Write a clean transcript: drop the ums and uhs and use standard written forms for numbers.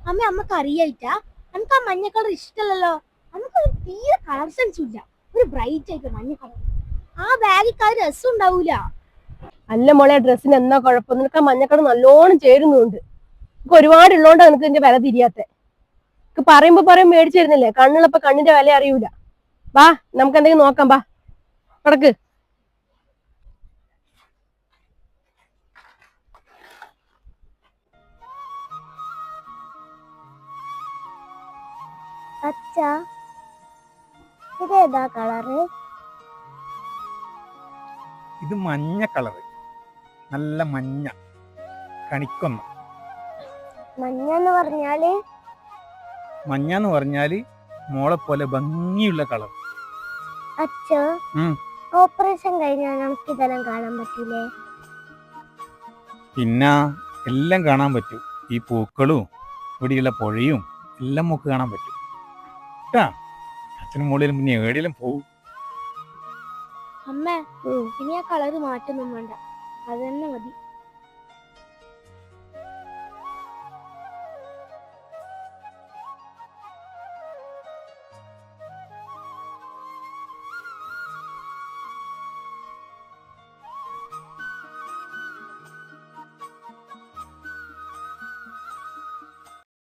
അമ്മ അമ്മക്ക് അറിയായിട്ടാ നമുക്ക് ആ മഞ്ഞ കളർ ഇഷ്ടമല്ലല്ലോ. നമുക്ക് തീരെ കളർ സെൻസും ഇല്ല. ഒരു ബ്രൈറ്റ് ആയിട്ട് മഞ്ഞ കളർ ആ ബാഗിൽ അത് രസം ഉണ്ടാവൂല. അല്ല മോളെ, ഡ്രസ്സിന് എന്നാ കുഴപ്പം? നിനക്ക് ആ മഞ്ഞക്കളർ നല്ലോണം ചേരുന്നുണ്ട്. എനിക്ക് ഒരുപാട് ഉള്ളോണ്ടാ നിനക്ക് ഇതിന്റെ വില തിരിയാത്തെ. പറയുമ്പോ മേടിച്ചു തരുന്നില്ലേ? കണ്ണുള്ളപ്പോ കണ്ണിന്റെ വില അറിയൂല. വാ, നമുക്ക് എന്തെങ്കിലും നോക്കാം. വാ, കിടക്ക്. അച്ഛാ, ഇതേതാ കളറ്? ഇത് മഞ്ഞ കളറ്, നല്ല മഞ്ഞ കണിക്കൊന്ന. മഞ്ഞന്ന് പറഞ്ഞാല്? മഞ്ഞന്ന് പറഞ്ഞാല് മോളെ പോലെ ഭംഗിയുള്ള കളർ. അച്ഛാ, ഓപ്പറേഷൻ കഴിഞ്ഞാൽ നമുക്ക് ഇതെല്ലാം കാണാൻ പറ്റൂലേ? പിന്നെ എല്ലാം കാണാൻ പറ്റും. ഈ പൂക്കളും ഇവിടെയുള്ള പുഴയും എല്ലാം നമുക്ക് കാണാൻ പറ്റും കേട്ടാ. അച്ഛനും മോളിലും പിന്നെ എവിടെയെങ്കിലും പോവും. അമ്മ, ഇനി ആ കളറ് മാറ്റൊന്നും വേണ്ട, അത് തന്നെ മതി.